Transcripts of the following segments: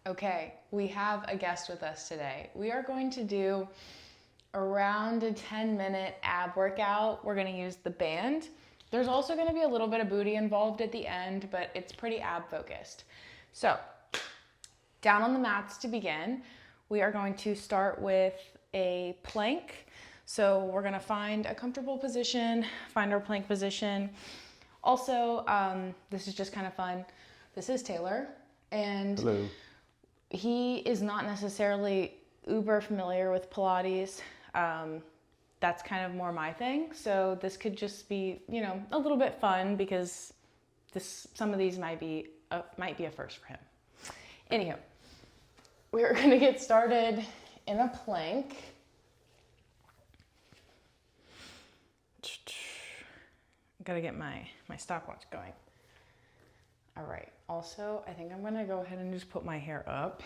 Okay, we have a guest with us today. We are going to do around a 10-minute ab workout. We're going to use the band. There's also going to be a little bit of booty involved at the end, but it's pretty ab focused. So, down on the mats to begin, we are going to start with a plank. So we're going to find a comfortable position, find our plank position. Also, this is just kind of fun. This is Taylor, and Hello. he is not necessarily uber familiar with Pilates. That's kind of more my thing. So this could just be, a little bit fun because some of these might be a first for him. Anywho, we're gonna get started in a plank. Gotta get my stopwatch going. All right, also, I think I'm gonna go ahead and just put my hair up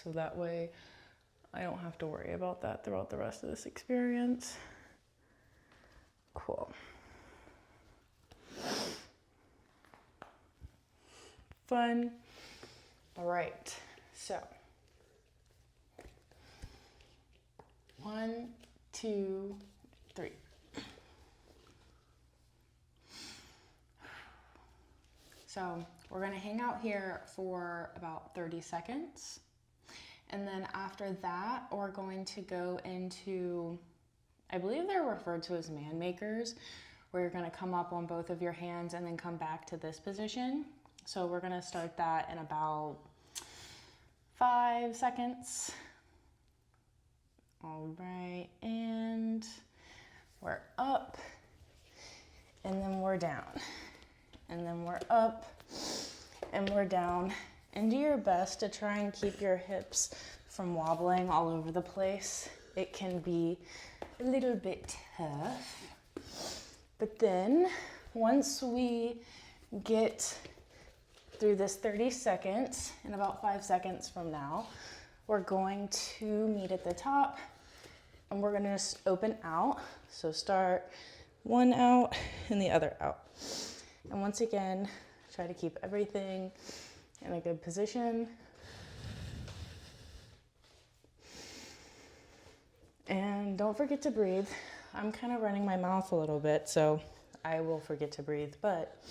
so that way I don't have to worry about that throughout the rest of this experience. Cool. Fun. All right, so 1, 2, 3. So we're gonna hang out here for about 30 seconds. And then after that, we're going to go into, I believe they're referred to as man makers, where you're gonna come up on both of your hands and then come back to this position. So we're gonna start that in about 5 seconds. All right, and we're up, and then we're down, and then we're up, and we're down. And do your best to try and keep your hips from wobbling all over the place. It can be a little bit tough. But then, once we get through this 30 seconds, in about 5 seconds from now, we're going to meet at the top, and we're gonna just open out. So start one out and the other out. And once again, try to keep everything in a good position. And don't forget to breathe. I'm kind of running my mouth a little bit, so I will forget to breathe. But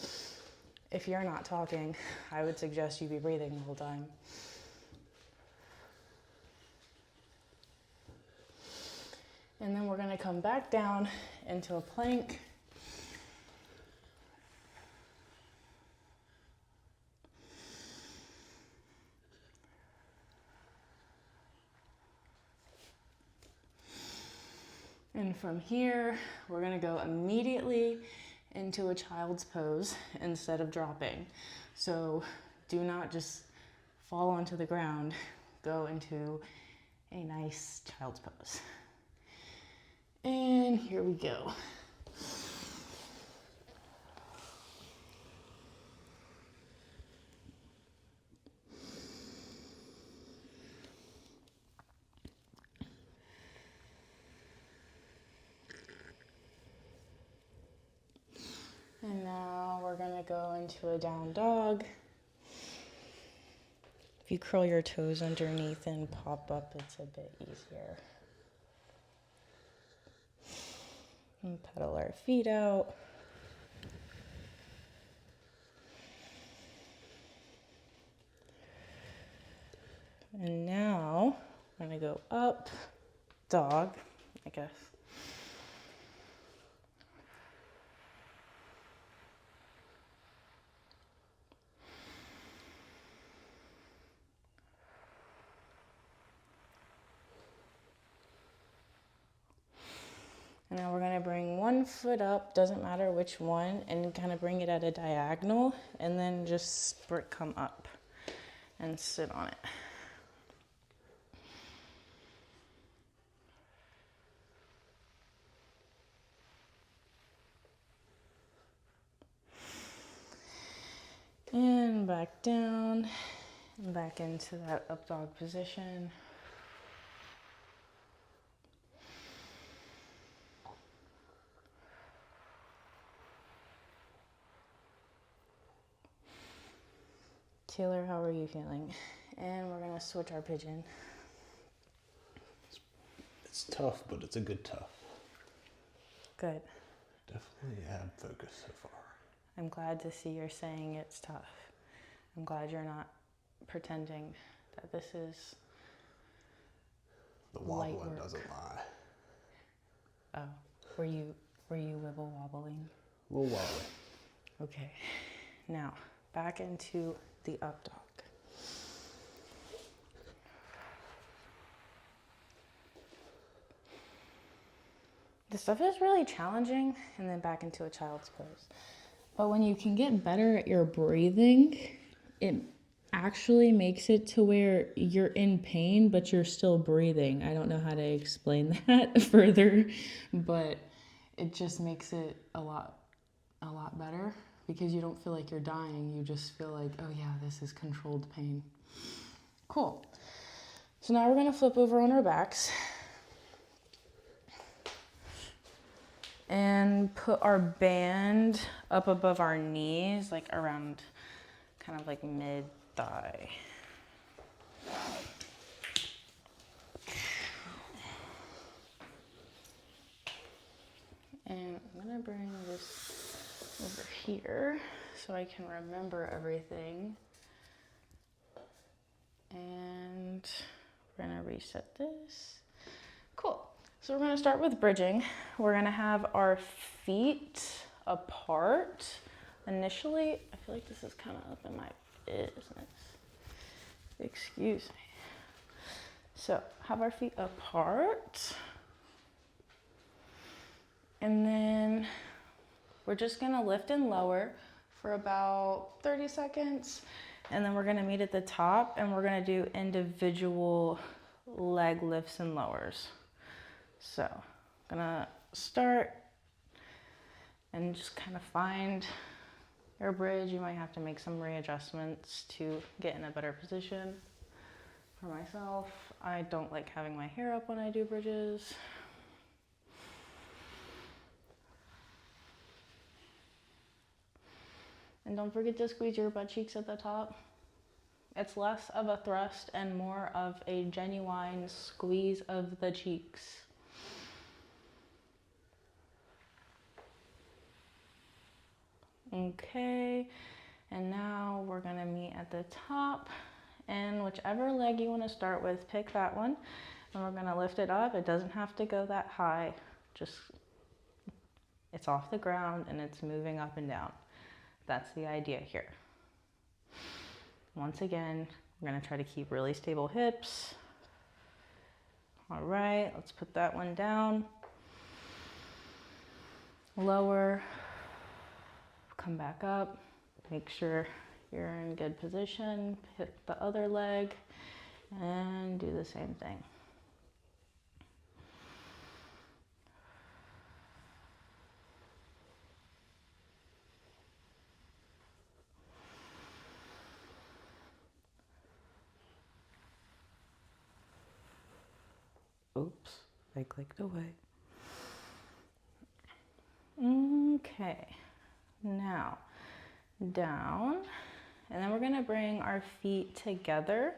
if you're not talking, I would suggest you be breathing the whole time. And then we're gonna come back down into a plank. And from here, we're gonna go immediately into a child's pose instead of dropping. So do not just fall onto the ground, go into a nice child's pose. And here we go. And now we're gonna go into a down dog. If you curl your toes underneath and pop up, it's a bit easier. And pedal our feet out. And now we're gonna go up, dog, I guess. And now we're gonna bring one foot up, doesn't matter which one, and kind of bring it at a diagonal, and then just come up and sit on it. And back down, and back into that up dog position. Taylor, how are you feeling? And we're gonna switch our pigeon. It's tough, but it's a good tough. Good. Definitely have focus so far. I'm glad to see you're saying it's tough. I'm glad you're not pretending that this is The wobbling doesn't lie. Oh, were you wibble wobbling? A little wobbly. Okay, now back into the up dog. This stuff is really challenging, and then back into a child's pose. But when you can get better at your breathing, it actually makes it to where you're in pain, but you're still breathing. I don't know how to explain that further, but it just makes it a lot better because you don't feel like you're dying. You just feel like, oh yeah, this is controlled pain. Cool. So now we're gonna flip over on our backs and put our band up above our knees, like around kind of like mid-thigh. And I'm gonna bring this over here so I can remember everything. And we're gonna reset this. Cool. So we're gonna start with bridging. We're gonna have our feet apart. Initially, I feel like this is kind of up in my business. Excuse me. So have our feet apart. And then we're just gonna lift and lower for about 30 seconds. And then we're gonna meet at the top and we're gonna do individual leg lifts and lowers. So I'm gonna start and just kind of find your bridge. You might have to make some readjustments to get in a better position. For myself, I don't like having my hair up when I do bridges. And don't forget to squeeze your butt cheeks at the top. It's less of a thrust and more of a genuine squeeze of the cheeks. Okay, and now we're gonna meet at the top, and whichever leg you wanna start with, pick that one, and we're gonna lift it up. It doesn't have to go that high, just, it's off the ground and it's moving up and down. That's the idea here. Once again, we're gonna try to keep really stable hips. All right, let's put that one down. Lower, come back up, make sure you're in good position, hit the other leg, and do the same thing. Oops, I clicked away. Okay, now down, and then we're gonna bring our feet together.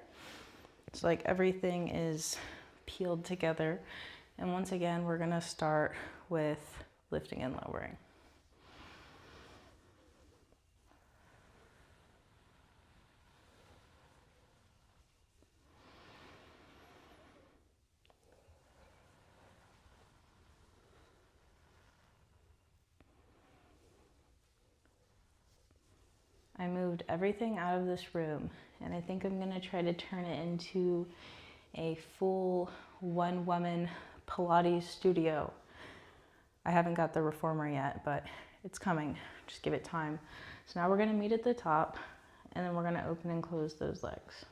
It's like everything is peeled together. And once again, we're gonna start with lifting and lowering. I moved everything out of this room, and I think I'm gonna try to turn it into a full one-woman Pilates studio. I haven't got the reformer yet, but it's coming. Just give it time. So now we're gonna meet at the top, and then we're gonna open and close those legs.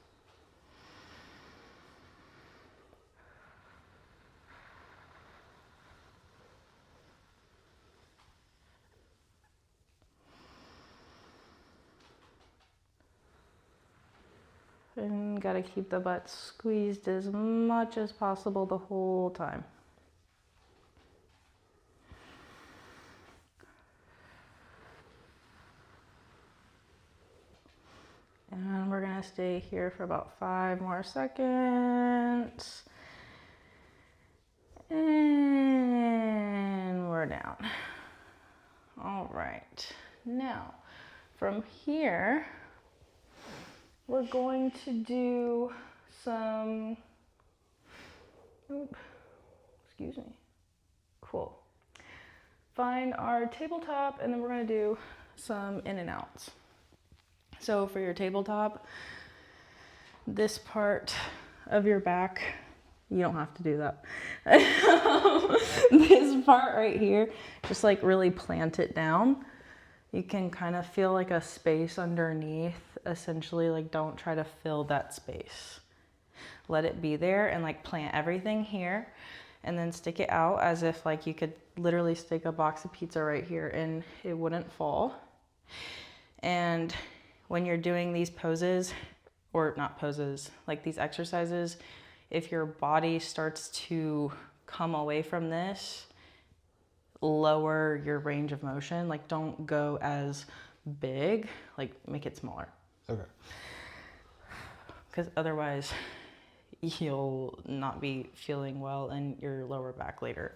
And gotta keep the butt squeezed as much as possible the whole time. And we're gonna gonna stay here for about 5 more seconds. And we're down. All right. Now, from here, we're going to do some, excuse me. Cool. Find our tabletop, and then we're gonna do some in and outs. So for your tabletop, this part of your back, you don't have to do that. This part right here, just like really plant it down. You can kind of feel like a space underneath. Essentially, like don't try to fill that space. Let it be there and like plant everything here and then stick it out as if like you could literally stick a box of pizza right here and it wouldn't fall. And when you're doing these poses, or not poses, like these exercises, if your body starts to come away from this, lower your range of motion. Like don't go as big, like make it smaller. Okay. Because otherwise you'll not be feeling well in your lower back later.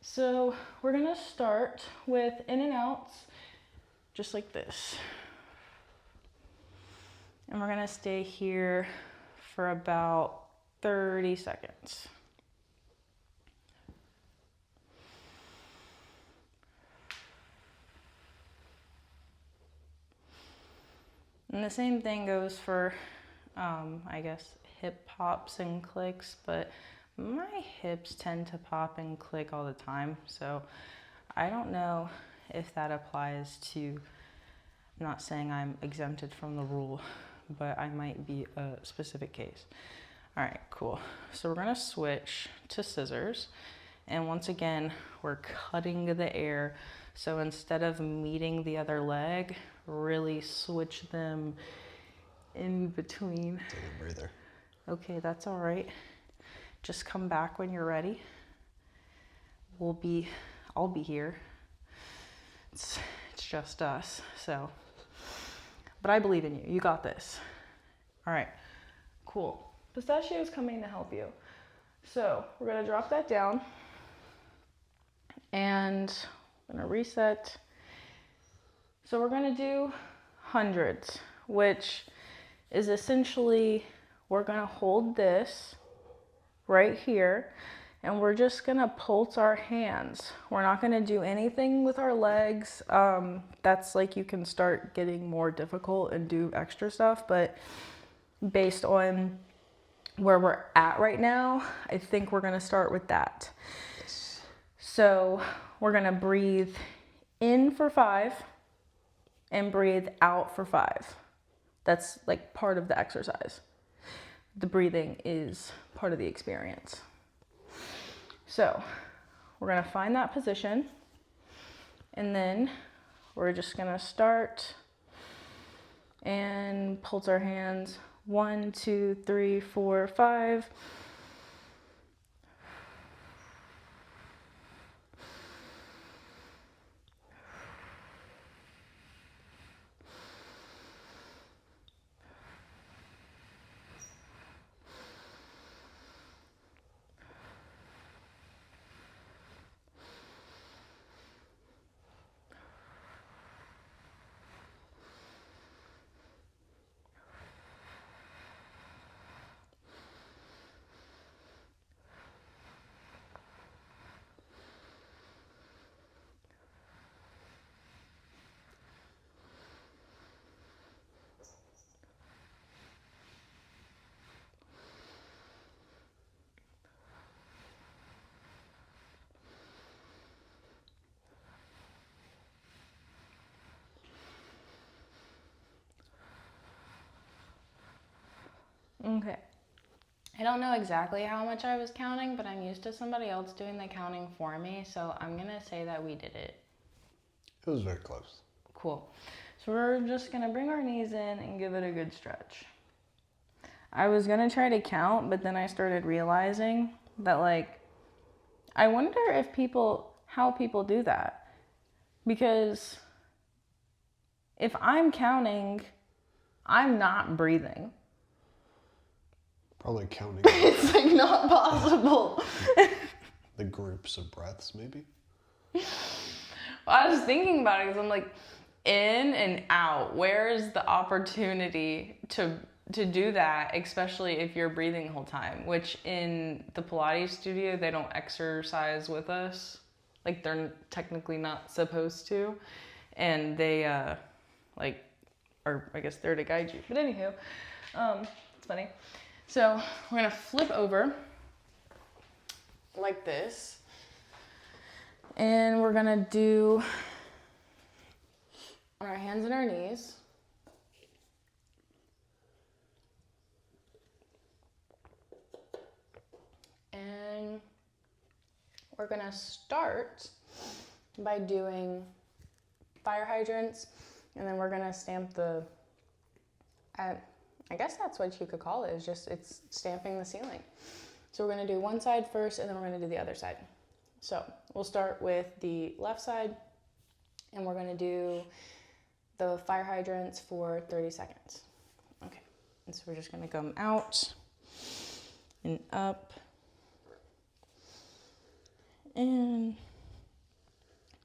So we're gonna start with in and outs, just like this. And we're gonna stay here for about 30 seconds. And the same thing goes for, I guess, hip pops and clicks, but my hips tend to pop and click all the time. So I don't know if that applies to, I'm not saying I'm exempted from the rule, but I might be a specific case. All right, cool. So we're gonna switch to scissors. And once again, we're cutting the air. So instead of meeting the other leg, really switch them in between. Take a breather. Okay, that's all right. Just come back when you're ready. I'll be here. It's just us, so. But I believe in you. You got this. All right, cool. Pistachio is coming to help you. So we're gonna drop that down and I'm gonna reset. So we're gonna do hundreds, which is essentially, we're gonna hold this right here and we're just gonna pulse our hands. We're not gonna do anything with our legs. That's like, you can start getting more difficult and do extra stuff, but based on where we're at right now, I think we're gonna start with that. Yes. So we're gonna breathe in for 5 and breathe out for 5. That's like part of the exercise. The breathing is part of the experience. So we're gonna find that position and then we're just gonna start and pulse our hands. 1, 2, 3, 4, 5. Okay. I don't know exactly how much I was counting, but I'm used to somebody else doing the counting for me, so I'm gonna say that we did it. It was very close. Cool. So we're just gonna bring our knees in and give it a good stretch. I was gonna try to count, but then I started realizing that, like, I wonder if how people do that. Because if I'm counting I'm not breathing. Probably counting It's like not possible. the groups of breaths, maybe. I was thinking about it because I'm like, in and out. Where is the opportunity to do that, especially if you're breathing the whole time? Which in the Pilates studio, they don't exercise with us. Like they're technically not supposed to, and they like, or I guess they're to guide you. But anywho, it's funny. So we're gonna flip over like this, and we're gonna do on our hands and our knees. And we're gonna start by doing fire hydrants, and then we're gonna stamp the, I guess that's what you could call it, it's stamping the ceiling. So we're gonna do one side first, and then we're gonna do the other side. So we'll start with the left side, and we're gonna do the fire hydrants for 30 seconds. Okay, and so we're just gonna come out and up and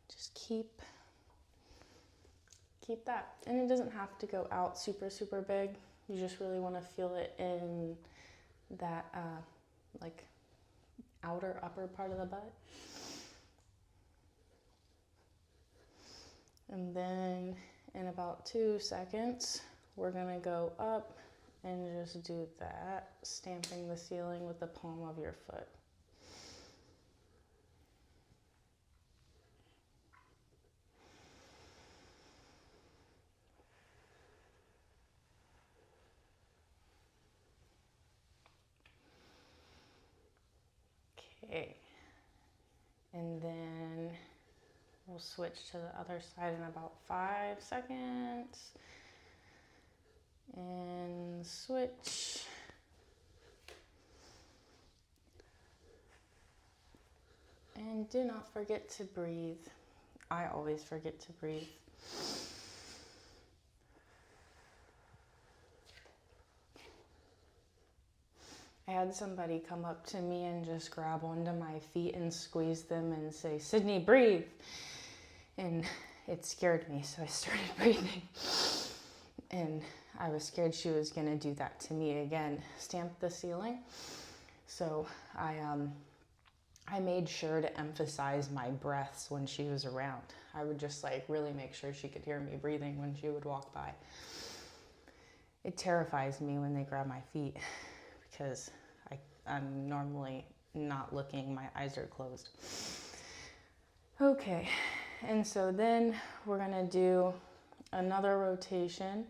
just keep that. And it doesn't have to go out super, super big. You just really wanna feel it in that like outer upper part of the butt. And then in about 2 seconds, we're gonna go up and just do that, stamping the ceiling with the palm of your foot. Okay, and then we'll switch to the other side in about 5 seconds. And switch. And do not forget to breathe. I always forget to breathe. I had somebody come up to me and just grab onto my feet and squeeze them and say, "Sydney, breathe." And it scared me, so I started breathing. And I was scared she was gonna do that to me again, stamp the ceiling. So I made sure to emphasize my breaths when she was around. I would just like really make sure she could hear me breathing when she would walk by. It terrifies me when they grab my feet because I'm normally not looking, my eyes are closed. Okay, and so then we're gonna do another rotation.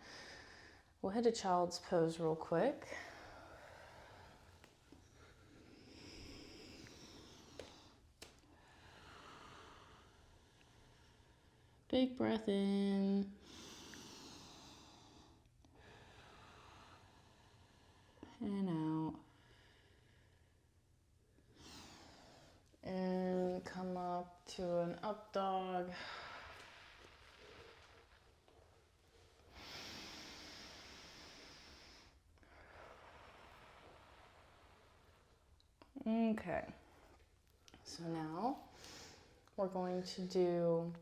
We'll hit a child's pose real quick. Big breath in. And out. And come up to an up dog. Okay. So now we're going to do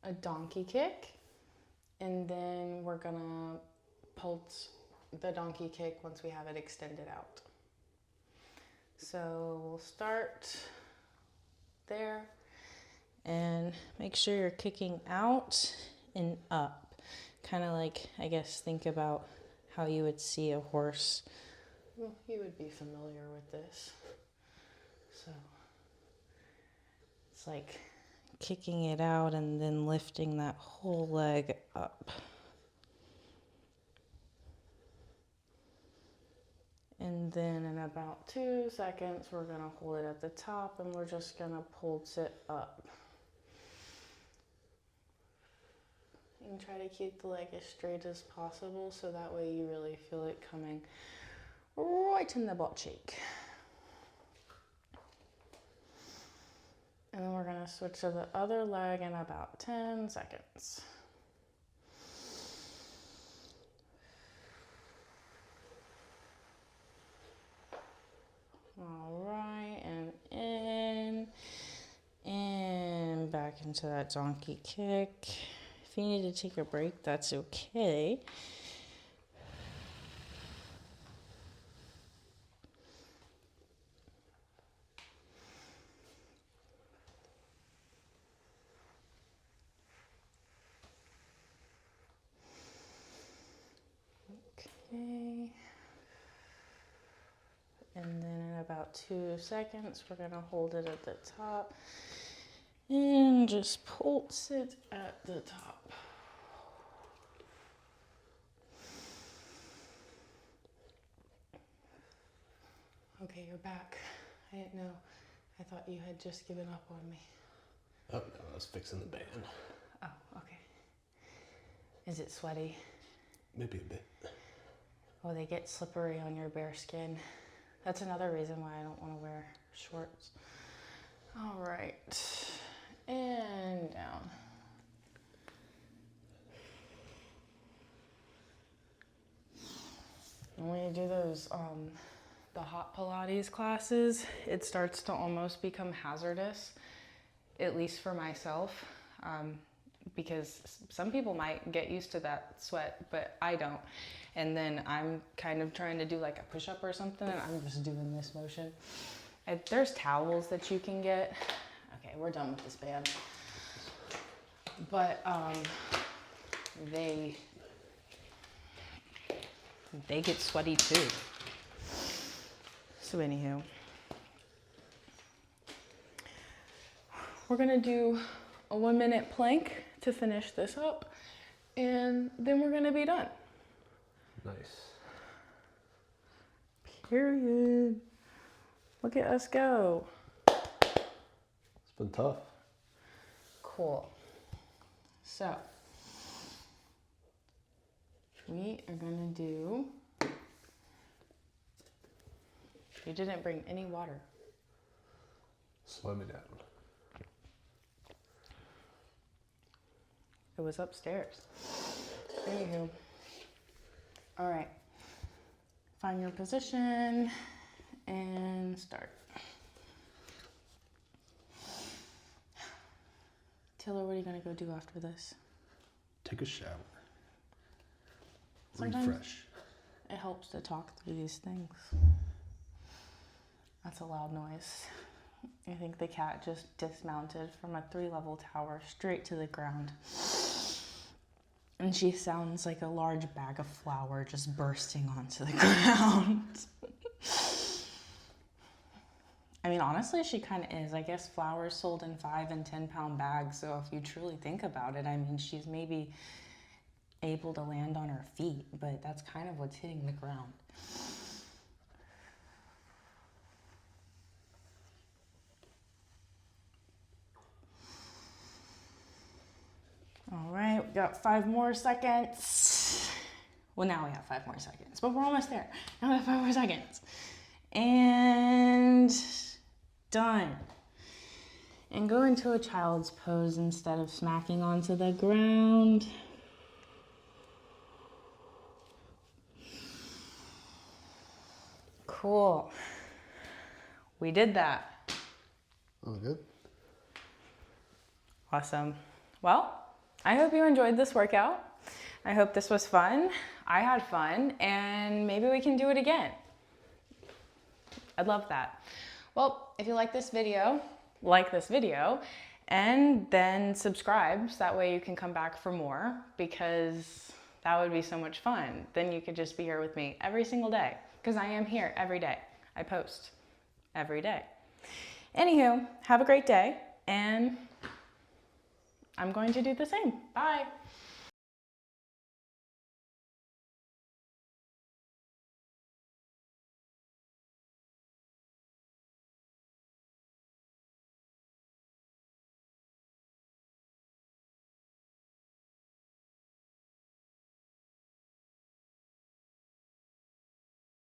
a donkey kick, and then we're gonna pulse the donkey kick once we have it extended out. So we'll start there and make sure you're kicking out and up. Kind of like, I guess, think about how you would see a horse. Well, you would be familiar with this. So it's like kicking it out and then lifting that whole leg up. And then in about 2 seconds, we're gonna hold it at the top and we're just gonna pulse it up. And try to keep the leg as straight as possible so that way you really feel it coming right in the butt cheek. And then we're gonna switch to the other leg in about 10 seconds. into that donkey kick. If you need to take a break, that's okay. Okay. And then in about 2 seconds, we're gonna hold it at the top and just pulse it at the top. Okay, you're back. I didn't know. I thought you had just given up on me. Oh, no, I was fixing the band. Oh, okay. Is it sweaty? Maybe a bit. Oh, they get slippery on your bare skin. That's another reason why I don't want to wear shorts. All right. And down. And when you do those, the hot Pilates classes, it starts to almost become hazardous, at least for myself, because some people might get used to that sweat, but I don't. And then I'm kind of trying to do like a push-up or something, and I'm just doing this motion. There's towels that you can get. Okay, we're done with this band. But they get sweaty too. So anywho, we're gonna do a 1-minute plank to finish this up, and then we're gonna be done. Nice. Period. Look at us go. It's been tough. Cool. So, we are gonna do, you didn't bring any water. Slow me down. It was upstairs. Anywho. All right. Find your position and start. Taylor, what are you gonna go do after this? Take a shower. Sometimes Refresh. it helps to talk through these things. That's a loud noise. I think the cat just dismounted from a 3-level tower straight to the ground. And she sounds like a large bag of flour just bursting onto the ground. I mean, honestly, she kind of is. I guess flour is sold in 5 and 10 pound bags. So if you truly think about it, I mean, she's maybe able to land on her feet, but that's kind of what's hitting the ground. All right, we got 5 more seconds. Well, now we have 5 more seconds, but we're almost there. Now we have 5 more seconds. And done. And go into a child's pose instead of smacking onto the ground. Cool. We did that. Oh, good. Awesome. Well, I hope you enjoyed this workout. I hope this was fun. I had fun, and maybe we can do it again. I'd love that. Well, if you like this video, and then subscribe so that way you can come back for more, because that would be so much fun. Then you could just be here with me every single day, because I am here every day. I post every day. Anywho, have a great day, and I'm going to do the same. Bye.